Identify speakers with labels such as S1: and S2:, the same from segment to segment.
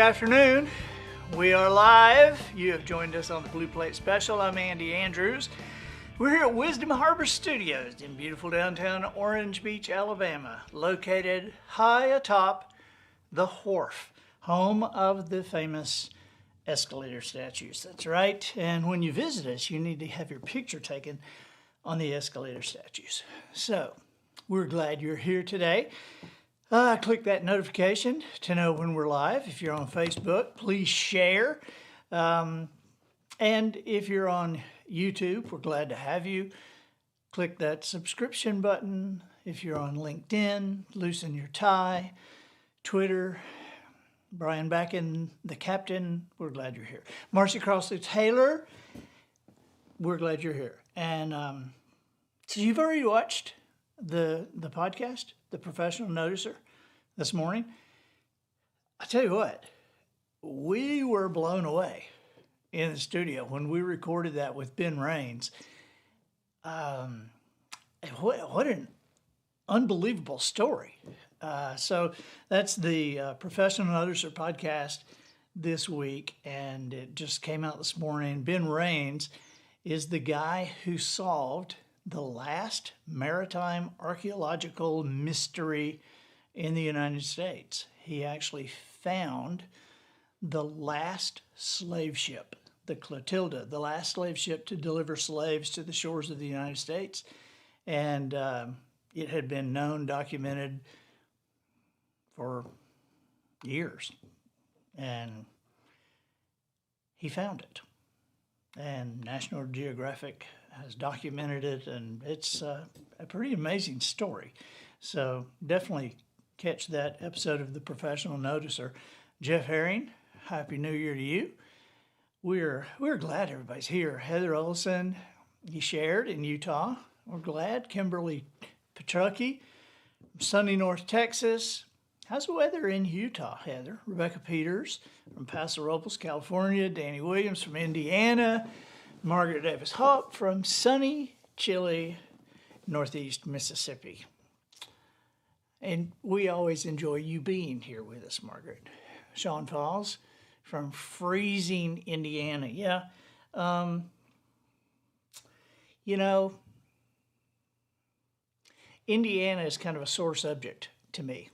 S1: afternoon. We are live. You have joined us on the Blue Plate Special. I'm Andy Andrews. We're here at Wisdom Harbor Studios in beautiful downtown Orange Beach, Alabama, located high atop the wharf, home of the famous escalator statues. That's right. And when you visit us, you need to have your picture taken on the escalator statues. So we're glad you're here today. Click that notification to know when we're live. If you're on Facebook, please share. And if you're on YouTube, we're glad to have you. Click that subscription button. If you're on LinkedIn, loosen your tie. Twitter, Brian Backen, the captain, we're glad you're here. Marcy Crossley Taylor, we're glad you're here. And so you've already watched the podcast, The Professional Noticer, this morning. I tell you what, we were blown away in the studio when we recorded that with Ben Raines. What an unbelievable story. So that's the Professional Noticer podcast this week, and it just came out this morning. Ben Raines is the guy who solved the last maritime archaeological mystery in the United States. He actually found the last slave ship, the Clotilda, the last slave ship to deliver slaves to the shores of the United States. And it had been known, documented for years. And he found it. And National Geographic has documented it, and it's a pretty amazing story. So definitely catch that episode of The Professional Noticer. Jeff Herring, Happy New Year to you. We're glad everybody's here. Heather Olson, you shared in Utah. We're glad. Kimberly Petrucki, sunny North Texas. How's the weather in Utah, Heather? Rebecca Peters from Paso Robles, California. Danny Williams from Indiana. Margaret Davis Hopp from sunny, chilly, Northeast Mississippi. And we always enjoy you being here with us, Margaret. Sean Falls from freezing Indiana. Yeah. Indiana is kind of a sore subject to me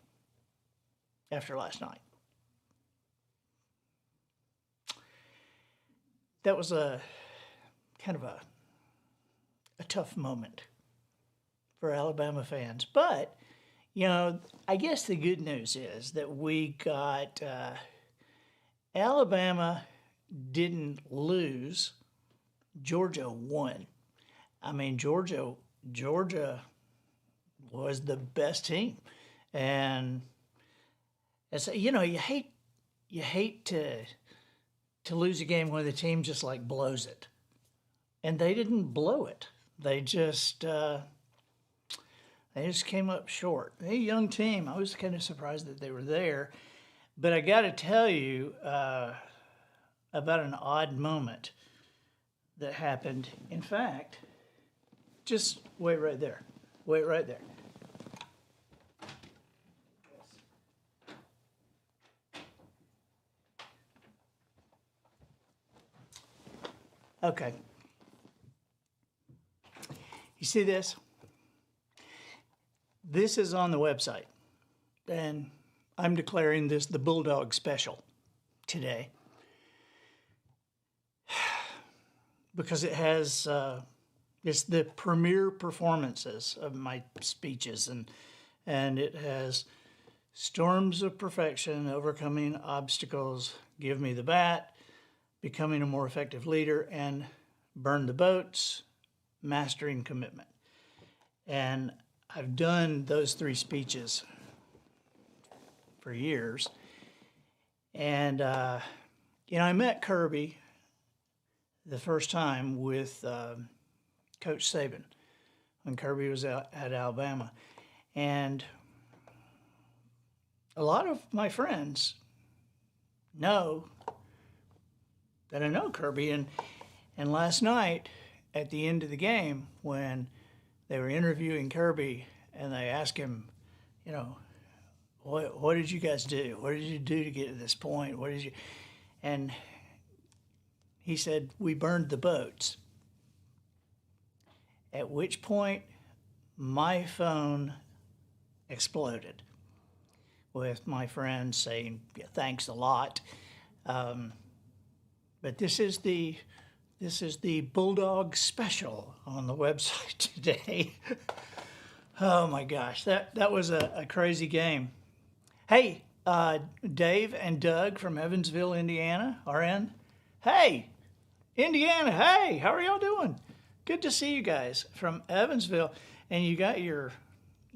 S1: after last night. That was a kind of a tough moment for Alabama fans. But, I guess the good news is that we got Alabama didn't lose. Georgia won. I mean, Georgia was the best team. And so, you hate to lose a game when the team just like blows it. And they didn't blow it. They just came up short. A young team. I was kind of surprised that they were there. But I got to tell you about an odd moment that happened. In fact, just wait right there. Wait right there. Okay. You see this? This is on the website, and I'm declaring this the Bulldog special today because it has it's the premier performances of my speeches, and it has storms of perfection, overcoming obstacles, give me the bat, becoming a more effective leader, and burn the boats, mastering commitment. And I've done those three speeches for years. And, I met Kirby the first time with Coach Saban when Kirby was at Alabama. And a lot of my friends know that I know Kirby. And last night, at the end of the game, when they were interviewing Kirby and they asked him, what did you guys do? What did you do to get to this point? What did you? And he said, we burned the boats. At which point, my phone exploded with my friends saying, "Yeah, thanks a lot." But this is the Bulldog special on the website today. Oh my gosh, that was a crazy game. Hey, Dave and Doug from Evansville, Indiana are in. Hey, Indiana, hey, how are y'all doing? Good to see you guys from Evansville. And you got your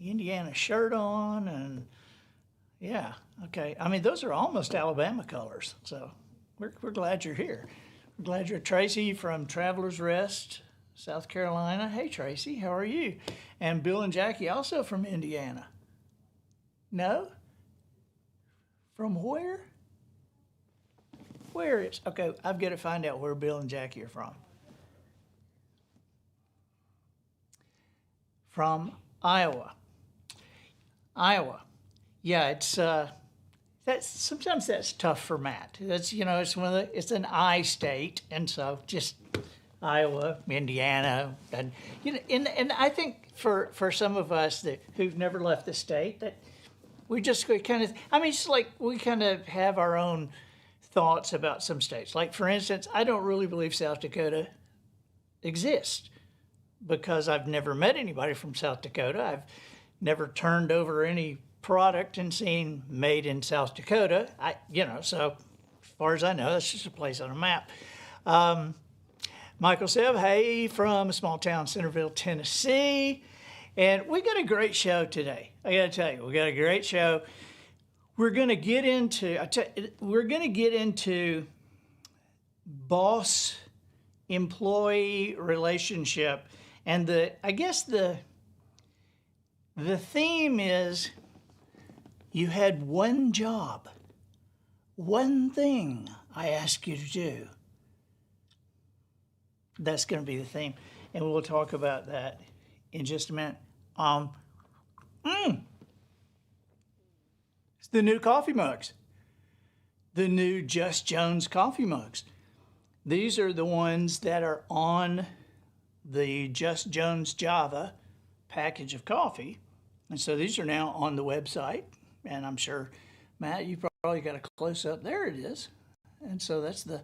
S1: Indiana shirt on, and yeah, okay. I mean, those are almost Alabama colors, so we're glad you're here. We're glad you're Tracy from Travelers Rest, South Carolina. Hey, Tracy, how are you? And Bill and Jackie also from Indiana. No? From where? Where is? Okay, I've got to find out where Bill and Jackie are from. From Iowa. Iowa. Yeah, it's sometimes that's tough for Matt. That's it's an I state, and so just Iowa, Indiana, and and I think for some of us who've never left the state, that we kind of, I mean, it's like we kind of have our own thoughts about some states. Like, for instance, I don't really believe South Dakota exists because I've never met anybody from South Dakota. I've never turned over any product and seen made in South Dakota. So as far as I know, that's just a place on a map. Michael Seb, hey, from a small town, Centerville, Tennessee. And we got a great show today. I got to tell you, we got a great show. We're going to get into boss employee relationship, and I guess the theme is you had one job, one thing I ask you to do. That's going to be the theme, and we'll talk about that in just a minute. It's the new coffee mugs, the new Just Jones coffee mugs. These are the ones that are on the Just Jones Java package of coffee. And so these are now on the website. And I'm sure, Matt, you probably got a close up. There it is. And so that's the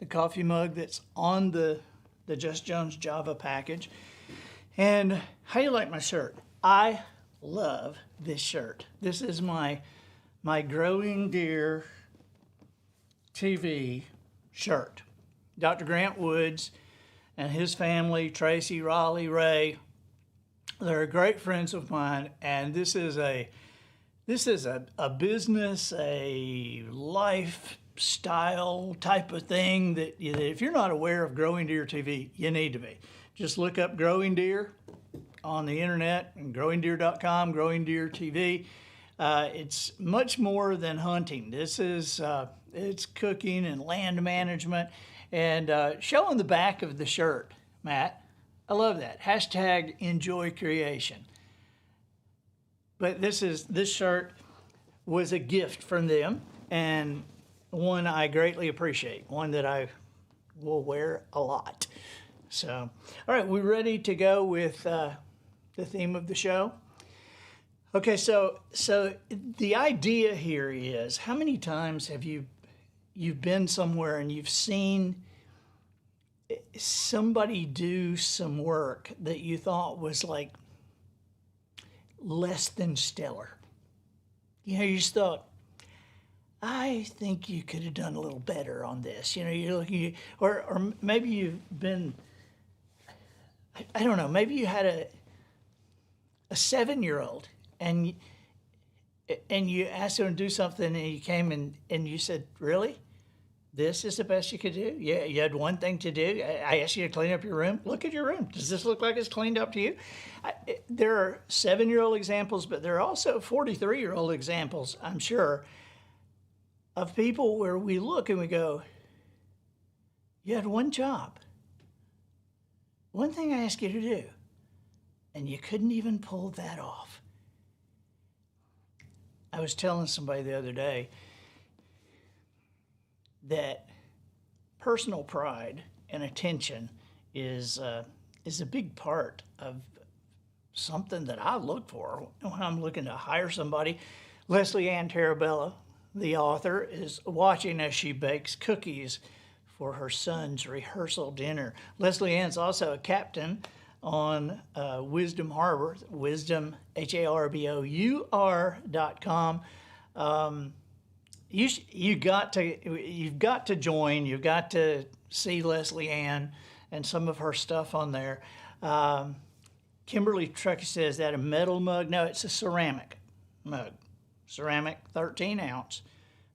S1: coffee mug that's on the Just Jones Java package. And how do you like my shirt? I love this shirt. This is my Growing Deer TV shirt. Dr. Grant Woods and his family, Tracy, Raleigh, Ray, they're great friends of mine, and this is a business, a lifestyle type of thing that if you're not aware of Growing Deer TV, you need to be. Just look up Growing Deer on the internet and growingdeer.com, Growing Deer TV. It's much more than hunting. This is it's cooking and land management, and showing the back of the shirt, Matt. I love that. Hashtag enjoy creation. But this shirt was a gift from them, and one I greatly appreciate, one that I will wear a lot. So, all right, we ready to go with the theme of the show? Okay, so the idea here is, how many times have you've been somewhere and you've seen somebody do some work that you thought was like less than stellar? You just thought, I think you could have done a little better on this. You're looking, or maybe you've been, I don't know, maybe you had a 7-year-old and you asked them to do something, and you came and you said, really? This is the best you could do? Yeah, you had one thing to do. I asked you to clean up your room. Look at your room. Does this look like it's cleaned up to you? There are 7-year-old examples, but there are also 43-year-old examples, I'm sure, of people where we look and we go, you had one job, one thing I asked you to do, and you couldn't even pull that off. I was telling somebody the other day that personal pride and attention is a big part of something that I look for when I'm looking to hire somebody. Leslie Ann Tarabella, the author, is watching as she bakes cookies for her son's rehearsal dinner. Leslie Ann's also a captain on Wisdom Harbor, Wisdom, HARBOUR.com. You've got to join. You've got to see Leslie Ann and some of her stuff on there. Kimberly Truckee says that a metal mug. No, it's a ceramic mug. Ceramic 13-ounce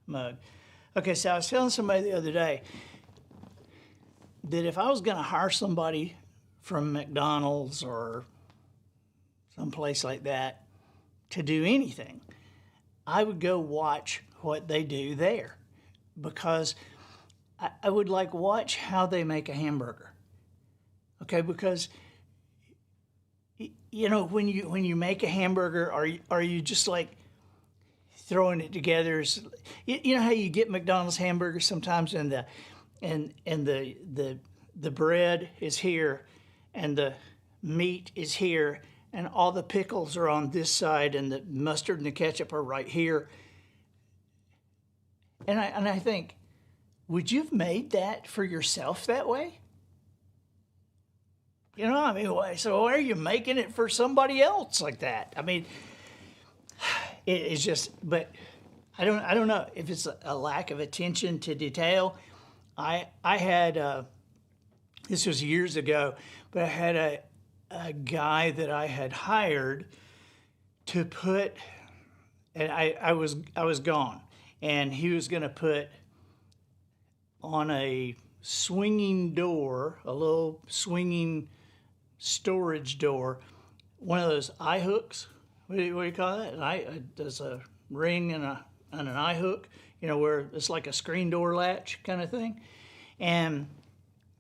S1: mug. Okay, so I was telling somebody the other day that if I was going to hire somebody from McDonald's or someplace like that to do anything, I would go watch what they do there, because I would like watch how they make a hamburger. Okay, because you know, when you make a hamburger, are you just like throwing it together? You know how you get McDonald's hamburgers sometimes, and the bread is here, and the meat is here, and all the pickles are on this side, and the mustard and the ketchup are right here. And I think, would you have made that for yourself that way? You know, I mean, so why are you making it for somebody else like that? I mean, it's just, but I don't know if it's a lack of attention to detail. I had, this was years ago, but I had a guy that I had hired to put, and I was gone, and he was going to put on a swinging door, a little swinging storage door, one of those eye hooks. What do you call that? There's a ring and an eye hook, you know, where it's like a screen door latch kind of thing. And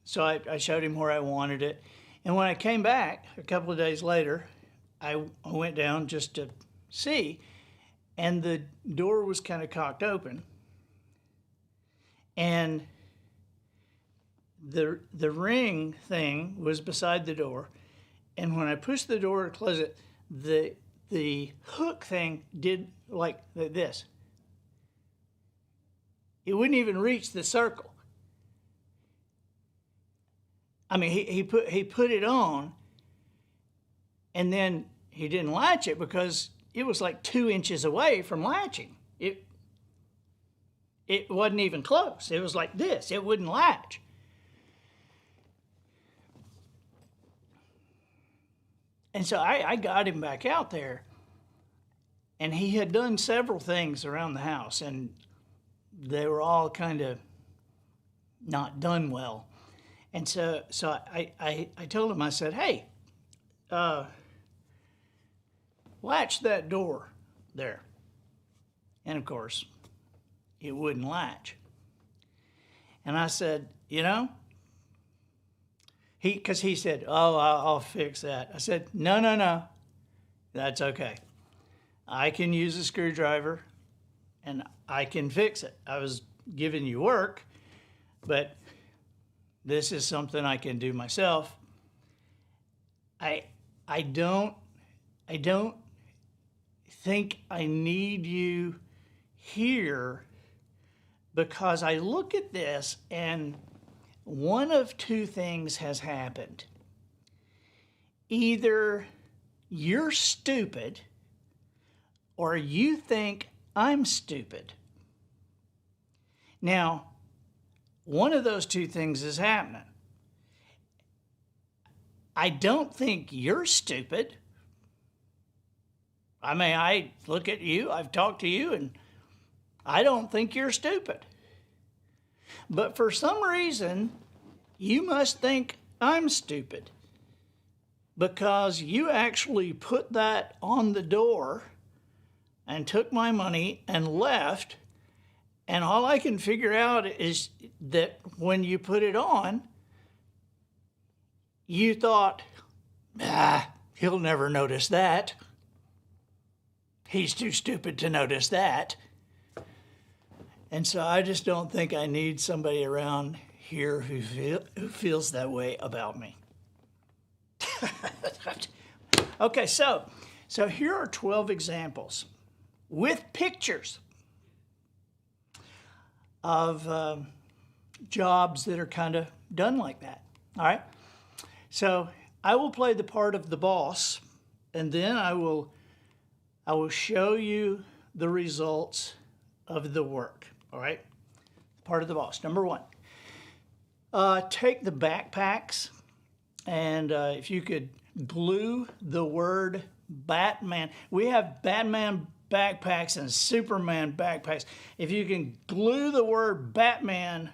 S1: so I showed him where I wanted it. And when I came back a couple of days later, I went down just to see, and the door was kind of cocked open. And the ring thing was beside the door, and when I pushed the door to close it, the hook thing did like this. It wouldn't even reach the circle. I mean, he put it on, and then he didn't latch it because it was like 2 inches away from latching. It wasn't even close. It was like this. It wouldn't latch. And so I got him back out there, and he had done several things around the house, and they were all kind of not done well. And so I told him, I said, hey, latch that door there. And of course, it wouldn't latch. And I said, you know, because he said, oh, I'll fix that. I said, no, that's okay. I can use a screwdriver and I can fix it. I was giving you work, but this is something I can do myself. I don't think I need you here, because I look at this and one of two things has happened. Either you're stupid or you think I'm stupid. Now, one of those two things is happening. I don't think you're stupid. I mean, I look at you, I've talked to you, and I don't think you're stupid. But for some reason, you must think I'm stupid, because you actually put that on the door and took my money and left. And all I can figure out is that when you put it on, you thought, he'll never notice that. he's too stupid to notice that. And so I just don't think I need somebody around here who feels that way about me. Okay, so here are 12 examples with pictures of jobs that are kind of done like that. All right. So I will play the part of the boss, and then I will show you the results of the work. All right. Part of the boss. Number one. Take the backpacks, and if you could glue the word Batman. We have Batman backpacks and Superman backpacks. If you can glue the word Batman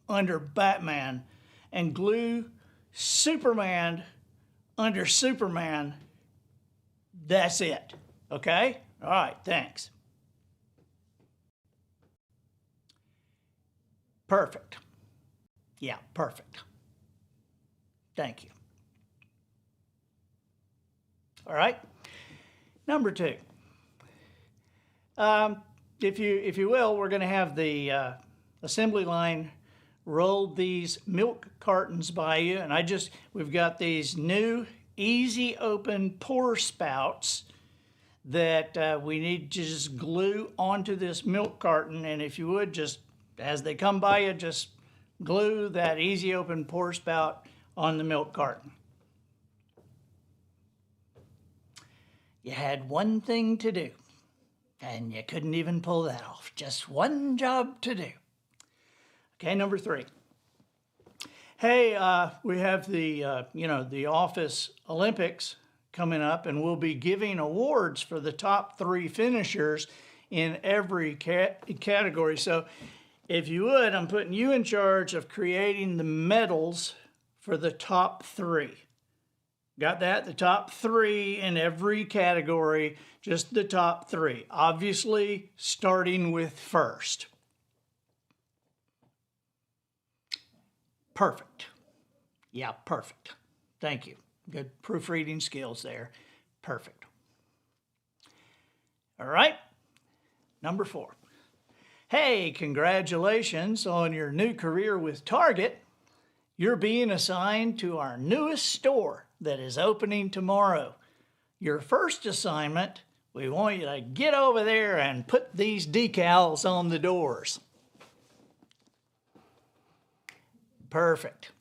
S1: under Batman and glue Superman under Superman, that's it. Okay? All right, thanks. Perfect. Yeah, perfect. Thank you. All right. Number two. If you will, we're going to have the assembly line roll these milk cartons by you, and we've got these new easy open pour spouts that we need to just glue onto this milk carton. And if you would, just as they come by you, just glue that easy open pour spout on the milk carton. You had one thing to do, and you couldn't even pull that off. Just one job to do. Okay, number three. Hey, we have the office Olympics coming up, and we'll be giving awards for the top 3 finishers in every category. So if you would, I'm putting you in charge of creating the medals for the top 3. Got that? The top 3 in every category, just the top 3. Obviously, starting with first. Perfect. Yeah, perfect. Thank you. Good proofreading skills there. Perfect. All right. Number 4. Hey, congratulations on your new career with Target. You're being assigned to our newest store that is opening tomorrow. Your first assignment, we want you to get over there and put these decals on the doors. Perfect.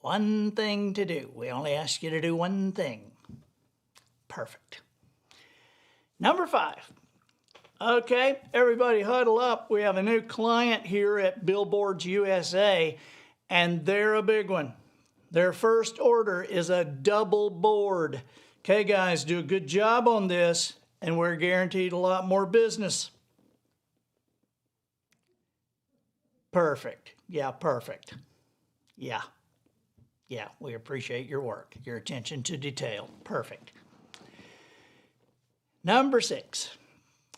S1: One thing to do. We only ask you to do one thing. Perfect. Number 5. Okay, everybody huddle up. We have a new client here at Billboards USA, and they're a big one. Their first order is a double board. Okay, guys, do a good job on this, and we're guaranteed a lot more business. Perfect. Yeah, perfect. Yeah, we appreciate your work, your attention to detail. Perfect. Number 6.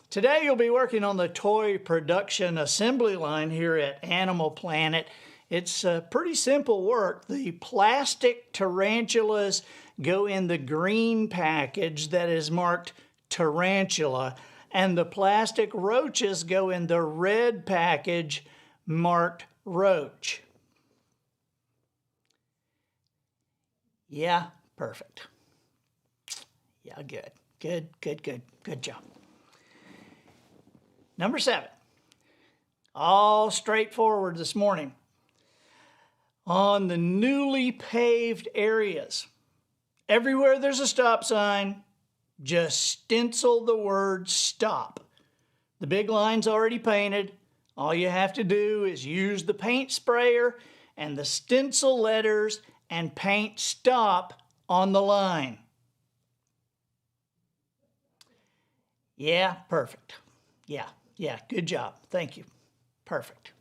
S1: Today you'll be working on the toy production assembly line here at Animal Planet. It's pretty simple work. The plastic tarantulas go in the green package that is marked tarantula, and the plastic roaches go in the red package marked roach. Yeah, perfect. Yeah, good job. Number 7, all straightforward this morning. On the newly paved areas, everywhere there's a stop sign, just stencil the word stop. The big line's already painted. All you have to do is use the paint sprayer and the stencil letters and paint stop on the line. Yeah, perfect. Yeah, good job. Thank you. Perfect.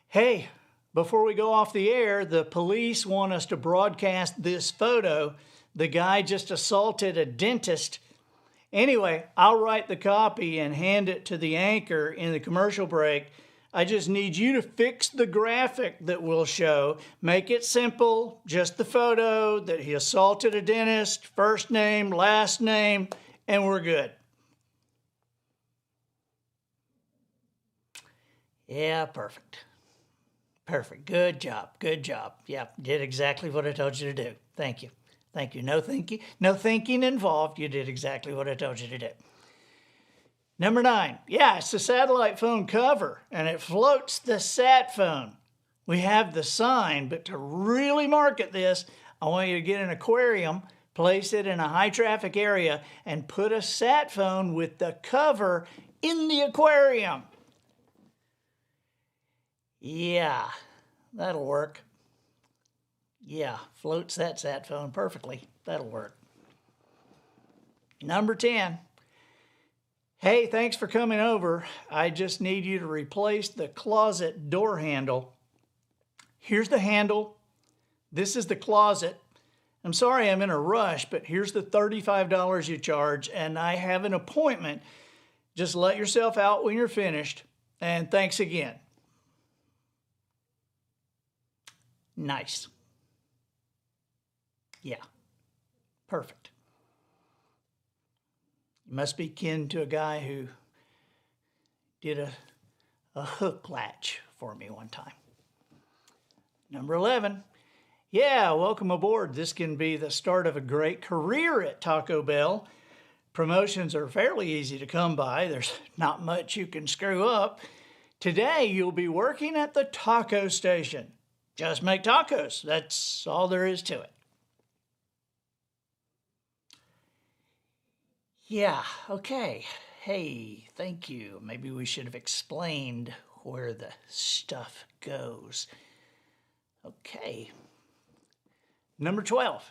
S1: Hey, before we go off the air, the police want us to broadcast this photo. The guy just assaulted a dentist. Anyway, I'll write the copy and hand it to the anchor in the commercial break. I just need you to fix the graphic that we'll show. Make it simple, just the photo that he assaulted a dentist, first name, last name, and we're good. Yeah, perfect. Perfect. Good job. Good job. Yeah, did exactly what I told you to do. Thank you. Thank you. No thinking involved. You did exactly what I told you to do. Number 9. Yeah, it's a satellite phone cover, and it floats the sat phone. We have the sign, but to really market this, I want you to get an aquarium, place it in a high traffic area, and put a sat phone with the cover in the aquarium. Yeah, that'll work. Yeah, floats that sat phone perfectly. That'll work. Number 10. Hey, thanks for coming over. I just need you to replace the closet door handle. Here's the handle. This is the closet. I'm sorry I'm in a rush, but here's the $35 you charge, and I have an appointment. Just let yourself out when you're finished, and thanks again. Nice. Yeah, perfect. You must be kin to a guy who did a hook latch for me one time. Number 11. Yeah, welcome aboard. This can be the start of a great career at Taco Bell. Promotions are fairly easy to come by. There's not much you can screw up. Today, you'll be working at the taco station. Just make tacos. That's all there is to it. Yeah, okay. Hey, thank you. Maybe we should have explained where the stuff goes. Okay. Number 12.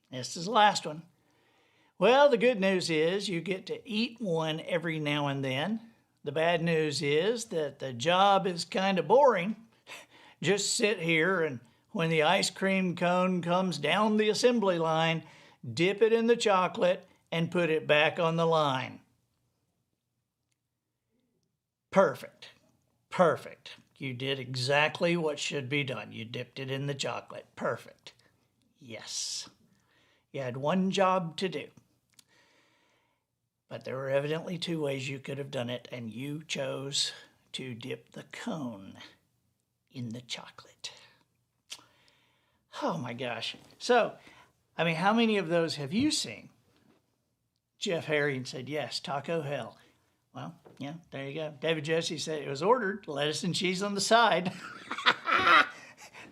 S1: This is the last one. Well, the good news is you get to eat one every now and then. The bad news is that the job is kind of boring. Just sit here, and when the ice cream cone comes down the assembly line, dip it in the chocolate and put it back on the line. Perfect. Perfect. You did exactly what should be done. You dipped it in the chocolate. Perfect. Yes. You had one job to do. But there were evidently 2 ways you could have done it, and you chose to dip the cone in the chocolate. Oh my gosh. So, I mean, how many of those have you seen? Jeff Harry said, yes, taco hell. Well, yeah, there you go. David Jesse said it was ordered, lettuce and cheese on the side.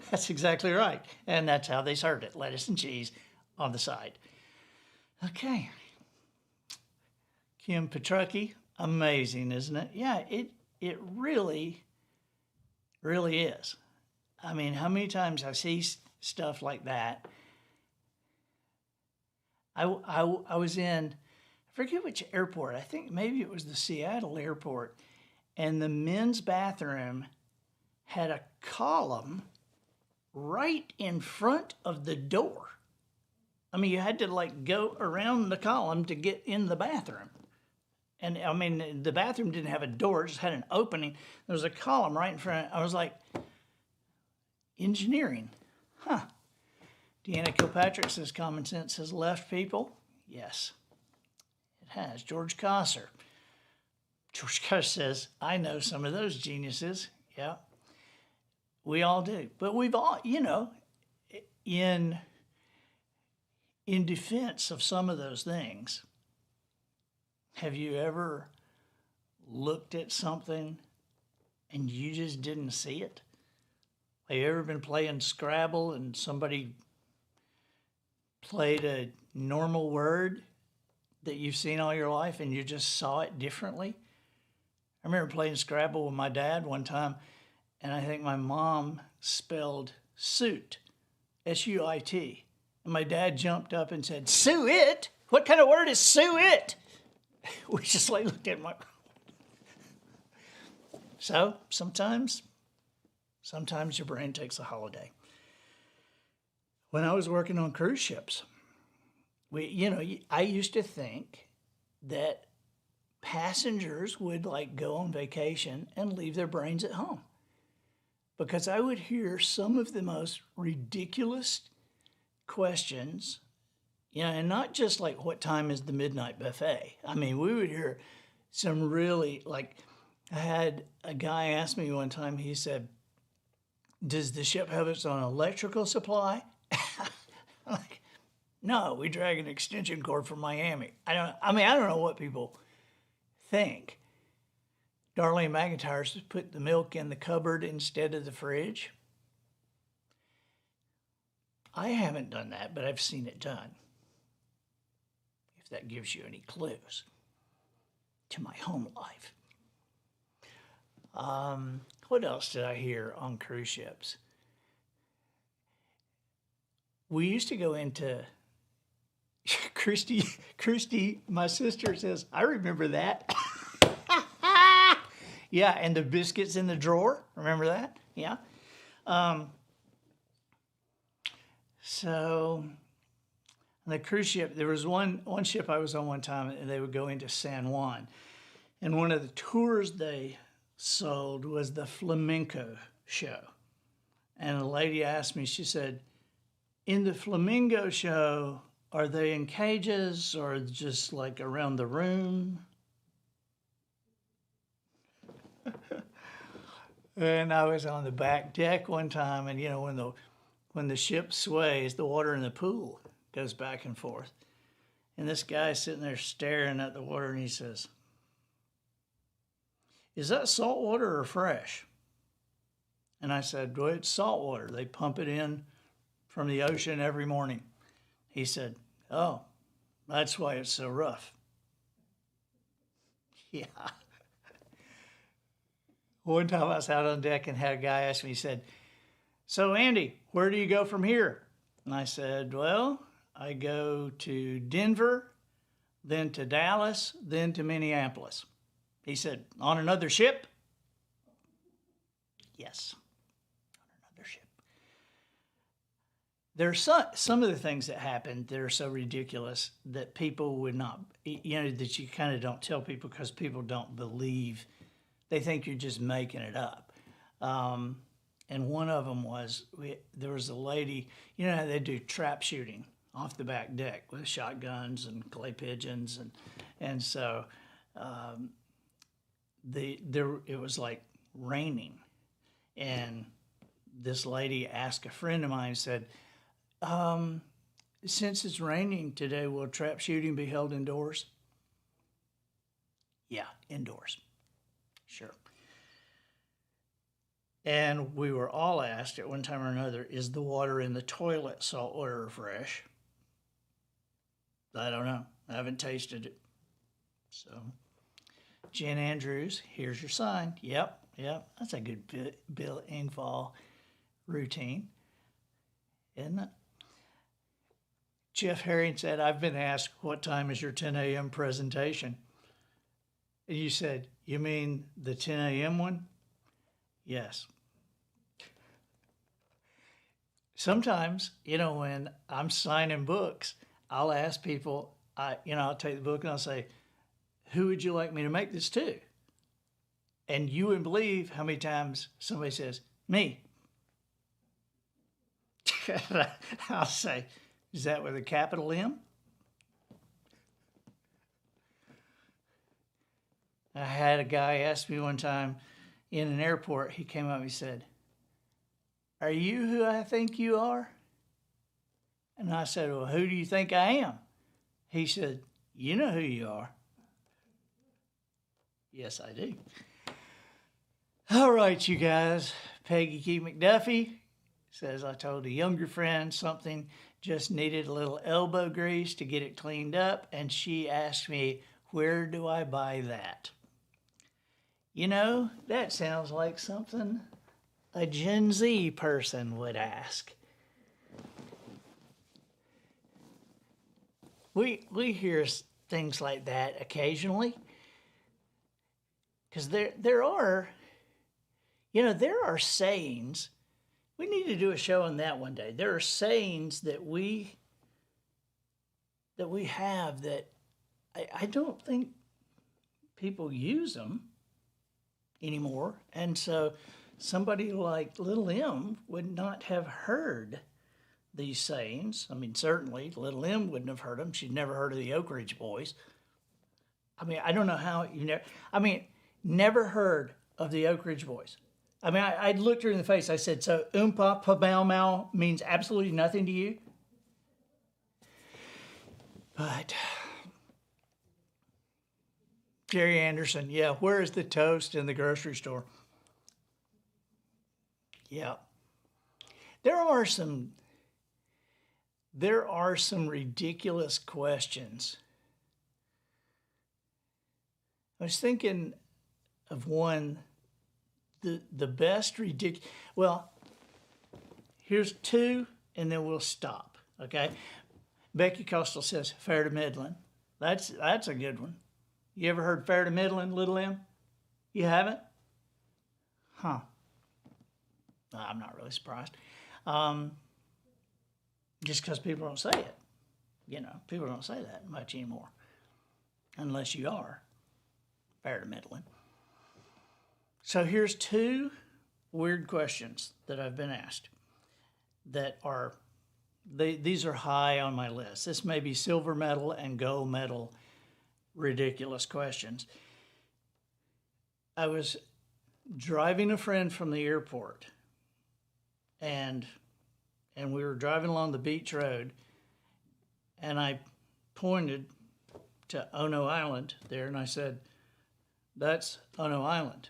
S1: That's exactly right. And that's how they served it, lettuce and cheese on the side. Okay. Kim Petrucki, amazing, isn't it? Yeah, it really is. I mean, how many times I see stuff like that. I was in, I forget which airport. I think maybe it was the Seattle airport, and the men's bathroom had a column right in front of the door. I mean, you had to like go around the column to get in the bathroom. And I mean, the bathroom didn't have a door, it just had an opening. There was a column right in front. I was like, engineering, huh? Deanna Kilpatrick says common sense has left people. Yes, it has. George Kosser. George Kosser says, I know some of those geniuses. Yeah, we all do. But we've all, you know, in defense of some of those things, have you ever looked at something and you just didn't see it? Have you ever been playing Scrabble and somebody played a normal word that you've seen all your life and you just saw it differently? I remember playing Scrabble with my dad one time, and I think my mom spelled suit, S-U-I-T. And my dad jumped up and said, sue it? What kind of word is sue it? We just like looked at my... So sometimes your brain takes a holiday. When I was working on cruise ships, I used to think that passengers would like go on vacation and leave their brains at home. Because I would hear some of the most ridiculous questions, and not just like what time is the midnight buffet. I mean, we would hear some really, like, I had a guy ask me one time, he said, does the ship have its own electrical supply? I'm like, no, we drag an extension cord from Miami. I don't know what people think. Darlene McIntyre's put the milk in the cupboard instead of the fridge. I haven't done that, but I've seen it done. If that gives you any clues to my home life. What else did I hear on cruise ships? We used to go into Christy, my sister says, I remember that. Yeah, and the biscuits in the drawer. Remember that? Yeah. So on the cruise ship, there was one ship I was on one time, and they would go into San Juan. And one of the tours they sold was the flamenco show. And a lady asked me, she said, in the flamenco show, are they in cages or just like around the room? And I was on the back deck one time, and when the ship sways, the water in the pool goes back and forth. And this guy's sitting there staring at the water, and he says, is that salt water or fresh? And I said, well, it's salt water. They pump it in from the ocean every morning. He said, oh, that's why it's so rough. Yeah. One time I was out on deck and had a guy ask me, he said, so Andy, where do you go from here? And I said, well, I go to Denver, then to Dallas, then to Minneapolis. He said, on another ship? Yes, on another ship. There's some of the things that happen that are so ridiculous that people would not, that you kind of don't tell people because people don't believe. They think you're just making it up. And one of them was, there was a lady, how they do trap shooting off the back deck with shotguns and clay pigeons. And so it was like raining. And this lady asked a friend of mine, said, since it's raining today, will trap shooting be held indoors? Yeah, indoors. Sure. And we were all asked at one time or another, is the water in the toilet salt water or fresh? I don't know. I haven't tasted it. So, Jen Andrews, here's your sign. Yep. That's a good Bill Engvall routine, isn't it? Jeff Herring said, I've been asked, what time is your 10 a.m. presentation? And you said, you mean the 10 a.m. one? Yes. Sometimes, when I'm signing books, I'll ask people, I'll take the book and I'll say, who would you like me to make this to? And you wouldn't believe how many times somebody says, me. I'll say, is that with a capital M? I had a guy ask me one time in an airport, he came up and he said, are you who I think you are? And I said, well, who do you think I am? He said, you know who you are. Yes, I do. All right, you guys. Peggy Key McDuffie says, I told a younger friend something just needed a little elbow grease to get it cleaned up, and she asked me, where do I buy that? That sounds like something a Gen Z person would ask. We hear things like that occasionally, because there are sayings. We need to do a show on that one day. There are sayings that we have that I don't think people use them anymore. And so somebody like Little M would not have heard these sayings. I mean, certainly Little M wouldn't have heard them. She'd never heard of the Oak Ridge Boys. I mean, I don't know how never heard of the Oak Ridge Boys. I mean, I looked her in the face. I said, so oompa pabow mau means absolutely nothing to you? But Jerry Anderson, yeah, where is the toast in the grocery store? Yeah. There are some ridiculous questions. I was thinking of one, the best ridiculous. Well, here's two, and then we'll stop. Okay, Becky Costal says fair to middling. That's a good one. You ever heard fair to middling, Little M? You haven't? Huh. I'm not really surprised. Just because people don't say it. People don't say that much anymore, unless you are fair to middling. So here's two weird questions that I've been asked that are, these are high on my list. This may be silver medal and gold medal ridiculous questions. I was driving a friend from the airport, and we were driving along the beach road, and I pointed to Ono Island there, and I said, that's Ono Island.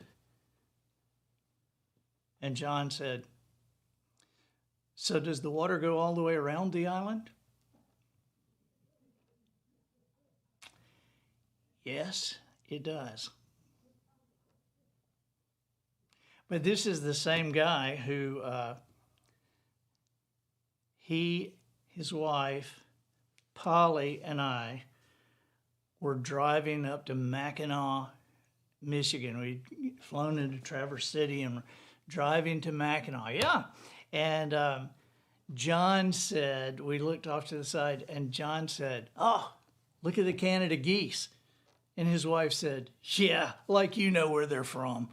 S1: And John said, so does the water go all the way around the island? Yes, it does. But this is the same guy who his wife, Polly, and I were driving up to Mackinac, Michigan. We'd flown into Traverse City and driving to Mackinac. Yeah. And John said, we looked off to the side, and John said, oh, look at the Canada geese. And his wife said, yeah, like you know where they're from.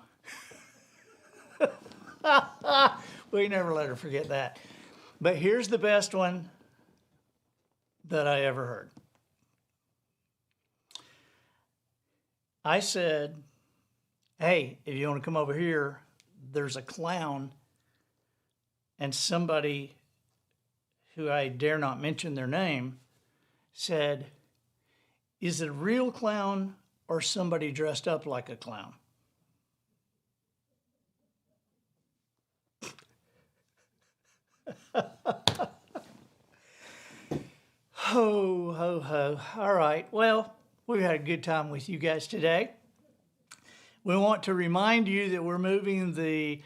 S1: We never let her forget that. But here's the best one that I ever heard. I said, hey, if you want to come over here, there's a clown, and somebody who I dare not mention their name said, is it a real clown or somebody dressed up like a clown? Ho, ho, ho. All right. Well, we've had a good time with you guys today. We want to remind you that we're moving the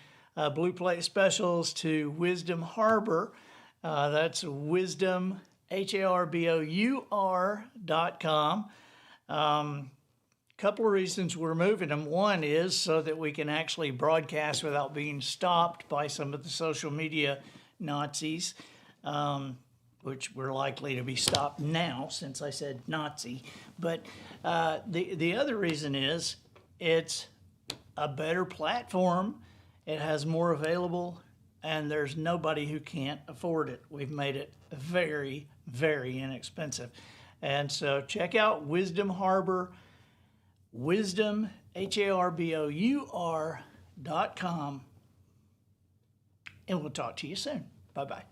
S1: Blue Plate specials to Wisdom Harbor. That's Wisdom, HARBOUR.com. Couple of reasons we're moving them. One is so that we can actually broadcast without being stopped by some of the social media Nazis, which we're likely to be stopped now since I said Nazi. But the other reason is it's a better platform. It has more available, and there's nobody who can't afford it. We've made it very, very inexpensive. And so check out Wisdom Harbor, Wisdom, HARBOUR.com, and we'll talk to you soon. Bye-bye.